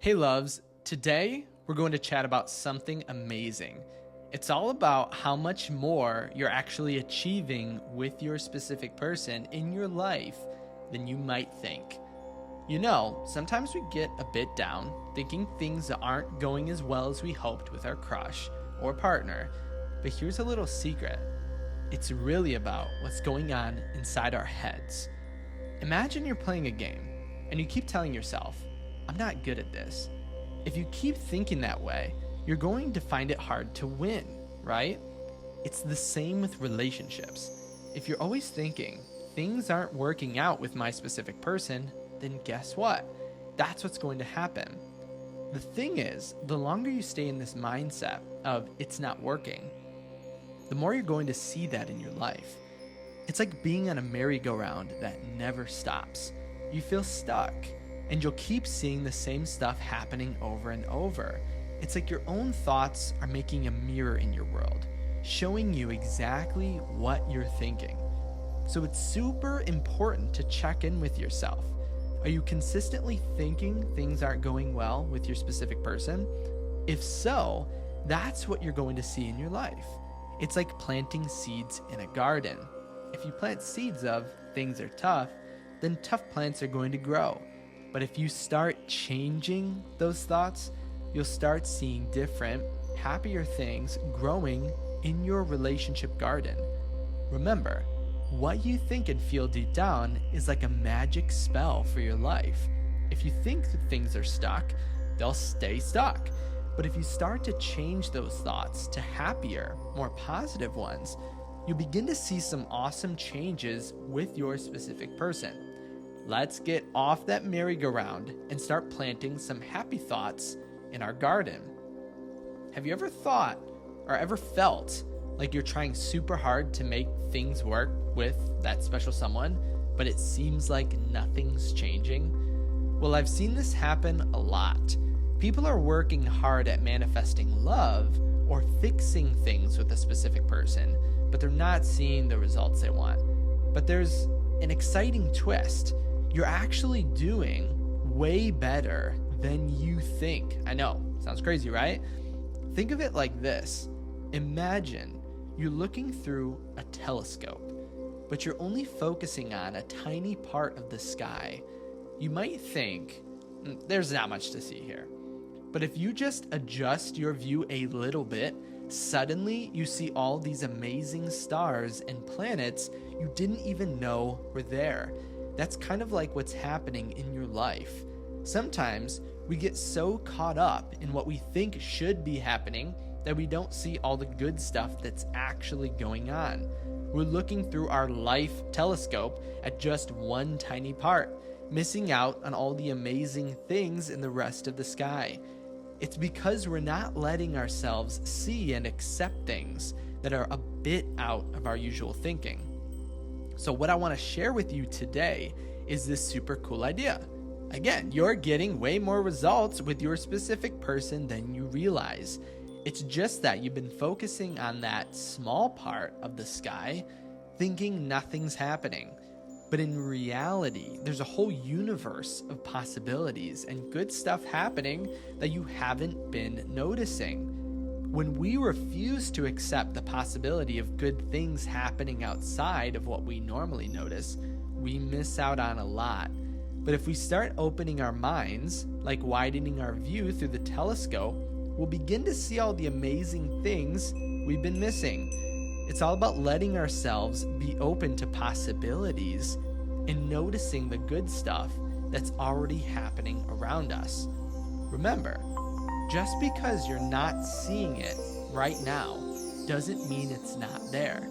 Hey loves, today we're going to chat about something amazing. It's all about how much more you're actually achieving with your specific person in your life than you might think. You know, sometimes we get a bit down, thinking things aren't going as well as we hoped with our crush or partner. But here's a little secret. It's really about what's going on inside our heads. Imagine you're playing a game and you keep telling yourself, I'm not good at this. If you keep thinking that way, you're going to find it hard to win, right? It's the same with relationships. If you're always thinking, things aren't working out with my specific person, then guess what? That's what's going to happen. The thing is, the longer you stay in this mindset of it's not working, the more you're going to see that in your life. It's like being on a merry-go-round that never stops. You feel stuck, and you'll keep seeing the same stuff happening over and over. It's like your own thoughts are making a mirror in your world, showing you exactly what you're thinking. So it's super important to check in with yourself. Are you consistently thinking things aren't going well with your specific person? If so, that's what you're going to see in your life. It's like planting seeds in a garden. If you plant seeds of things are tough, then tough plants are going to grow. But if you start changing those thoughts, you'll start seeing different, happier things growing in your relationship garden. Remember, what you think and feel deep down is like a magic spell for your life. If you think that things are stuck, they'll stay stuck. But if you start to change those thoughts to happier, more positive ones, you begin to see some awesome changes with your specific person. Let's get off that merry-go-round and start planting some happy thoughts in our garden. Have you ever thought or ever felt like you're trying super hard to make things work with that special someone, but it seems like nothing's changing? Well, I've seen this happen a lot. People are working hard at manifesting love or fixing things with a specific person, but they're not seeing the results they want. But there's an exciting twist. You're actually doing way better than you think. I know, sounds crazy, right? Think of it like this. Imagine you're looking through a telescope, but you're only focusing on a tiny part of the sky. You might think, there's not much to see here. But if you just adjust your view a little bit, suddenly you see all these amazing stars and planets you didn't even know were there. That's kind of like what's happening in your life. Sometimes we get so caught up in what we think should be happening that we don't see all the good stuff that's actually going on. We're looking through our life telescope at just one tiny part, missing out on all the amazing things in the rest of the sky. It's because we're not letting ourselves see and accept things that are a bit out of our usual thinking. So what I want to share with you today is this super cool idea. Again, you're getting way more results with your specific person than you realize. It's just that you've been focusing on that small part of the sky, thinking nothing's happening. But in reality, there's a whole universe of possibilities and good stuff happening that you haven't been noticing. When we refuse to accept the possibility of good things happening outside of what we normally notice, we miss out on a lot. But if we start opening our minds, like widening our view through the telescope, we'll begin to see all the amazing things we've been missing. It's all about letting ourselves be open to possibilities and noticing the good stuff that's already happening around us. Remember, just because you're not seeing it right now doesn't mean it's not there.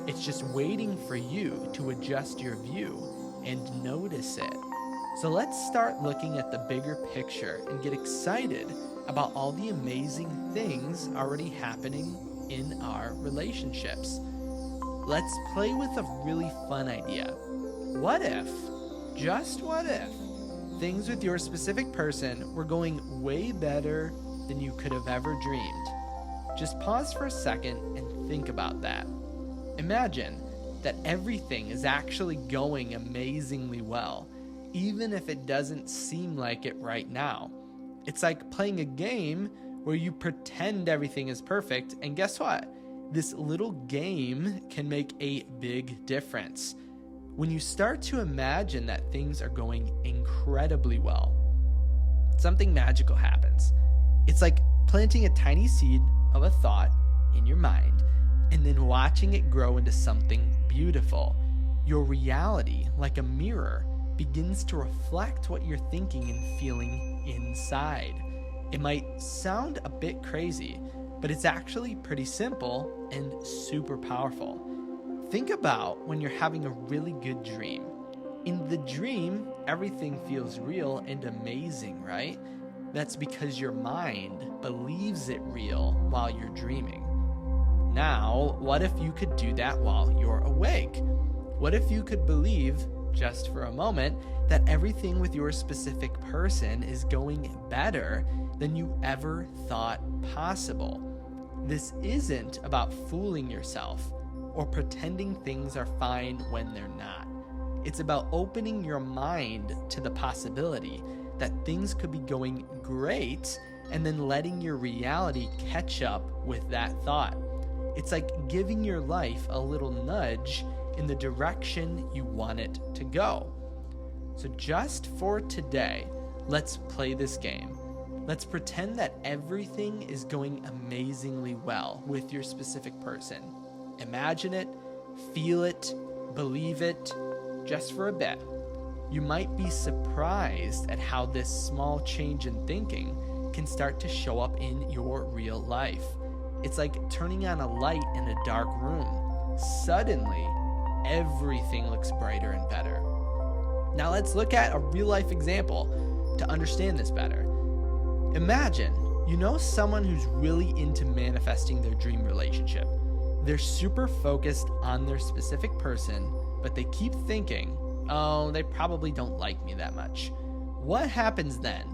It's just waiting for you to adjust your view and notice it. So let's start looking at the bigger picture and get excited about all the amazing things already happening in our relationships. Let's play with a really fun idea. What if, just what if, things with your specific person were going way better than you could have ever dreamed? Just pause for a second and think about that. Imagine that everything is actually going amazingly well, even if it doesn't seem like it right now. It's like playing a game where you pretend everything is perfect, and guess what? This little game can make a big difference. When you start to imagine that things are going incredibly well, something magical happens. It's like planting a tiny seed of a thought in your mind and then watching it grow into something beautiful. Your reality, like a mirror, begins to reflect what you're thinking and feeling inside. It might sound a bit crazy, but it's actually pretty simple and super powerful. Think about when you're having a really good dream. In the dream, everything feels real and amazing, right? That's because your mind believes it real while you're dreaming. Now, what if you could do that while you're awake? What if you could believe, just for a moment, that everything with your specific person is going better than you ever thought possible? This isn't about fooling yourself or pretending things are fine when they're not. It's about opening your mind to the possibility that things could be going great and then letting your reality catch up with that thought. It's like giving your life a little nudge in the direction you want it to go. So just for today, let's play this game. Let's pretend that everything is going amazingly well with your specific person. Imagine it, feel it, believe it, just for a bit. You might be surprised at how this small change in thinking can start to show up in your real life. It's like turning on a light in a dark room. Suddenly, everything looks brighter and better. Now let's look at a real life example to understand this better. Imagine you know someone who's really into manifesting their dream relationship. They're super focused on their specific person, but they keep thinking, oh, they probably don't like me that much. What happens then?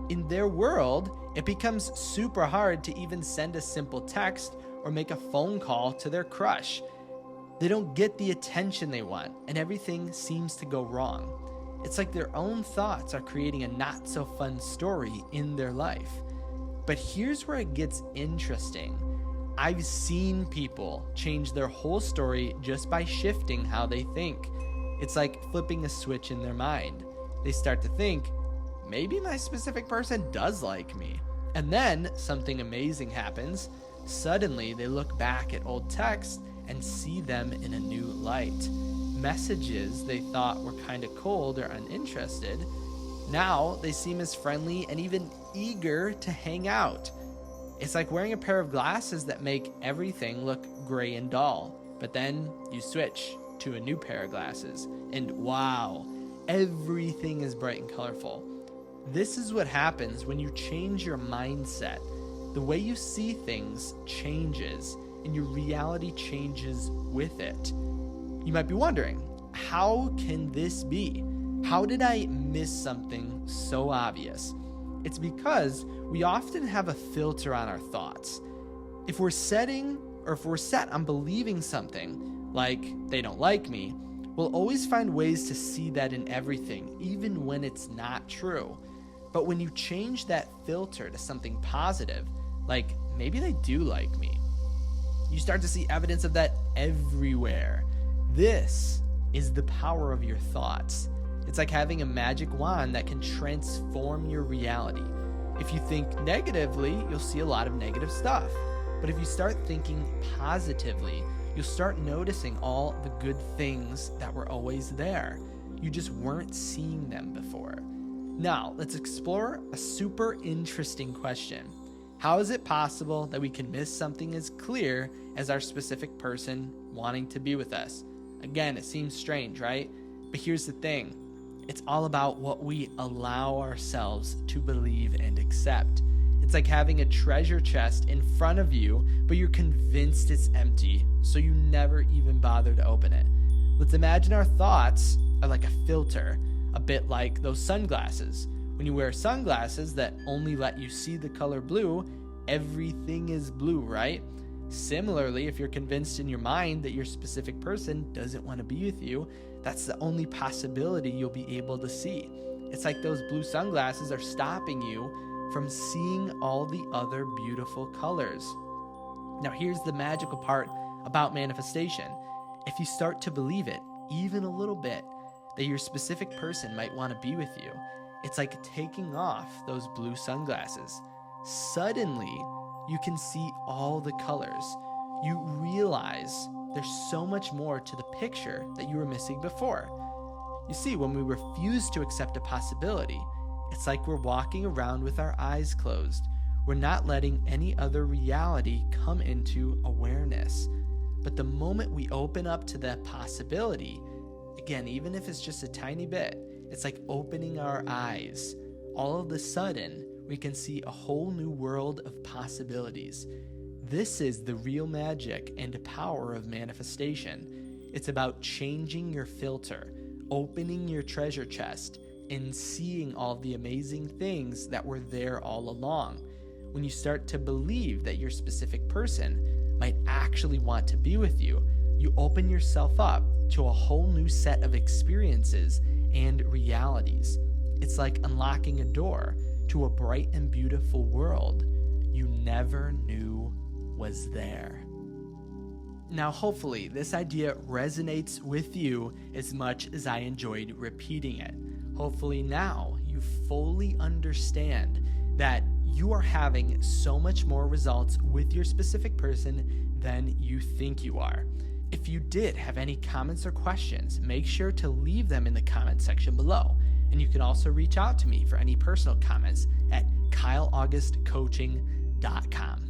In their world, it becomes super hard to even send a simple text or make a phone call to their crush. They don't get the attention they want, and everything seems to go wrong. It's like their own thoughts are creating a not so fun story in their life. But here's where it gets interesting. I've seen people change their whole story just by shifting how they think. It's like flipping a switch in their mind. They start to think, maybe my specific person does like me. And then something amazing happens. Suddenly they look back at old texts and see them in a new light. Messages they thought were kind of cold or uninterested, now they seem as friendly and even eager to hang out. It's like wearing a pair of glasses that make everything look gray and dull, but then you switch to a new pair of glasses and wow, everything is bright and colorful. This is what happens when you change your mindset. The way you see things changes and your reality changes with it. You might be wondering, how can this be? How did I miss something so obvious? It's because we often have a filter on our thoughts. If we're set on believing something, like they don't like me, we'll always find ways to see that in everything, even when it's not true. But when you change that filter to something positive, like maybe they do like me, you start to see evidence of that everywhere. This is the power of your thoughts. It's like having a magic wand that can transform your reality. If you think negatively, you'll see a lot of negative stuff. But if you start thinking positively, you'll start noticing all the good things that were always there. You just weren't seeing them before. Now, let's explore a super interesting question. How is it possible that we can miss something as clear as our specific person wanting to be with us? Again, it seems strange, right? But here's the thing. It's all about what we allow ourselves to believe and accept. It's like having a treasure chest in front of you, but you're convinced it's empty, so you never even bother to open it. Let's imagine our thoughts are like a filter, a bit like those sunglasses. When you wear sunglasses that only let you see the color blue, everything is blue, right? Similarly, if you're convinced in your mind that your specific person doesn't want to be with you, that's the only possibility you'll be able to see. It's like those blue sunglasses are stopping you from seeing all the other beautiful colors. Now, here's the magical part about manifestation. If you start to believe it, even a little bit, that your specific person might want to be with you, it's like taking off those blue sunglasses. Suddenly, you can see all the colors. You realize there's so much more to the picture that you were missing before. You see, when we refuse to accept a possibility, it's like we're walking around with our eyes closed. We're not letting any other reality come into awareness. But the moment we open up to that possibility, again, even if it's just a tiny bit, it's like opening our eyes. All of a sudden, we can see a whole new world of possibilities. This is the real magic and power of manifestation. It's about changing your filter, opening your treasure chest, and seeing all the amazing things that were there all along. When you start to believe that your specific person might actually want to be with you, you open yourself up to a whole new set of experiences and realities. It's like unlocking a door to a bright and beautiful world you never knew was there. Now, hopefully, this idea resonates with you as much as I enjoyed repeating it. Hopefully now you fully understand that you are having so much more results with your specific person than you think you are. If you did have any comments or questions, make sure to leave them in the comment section below. And you can also reach out to me for any personal comments at kyleaugustcoaching.com.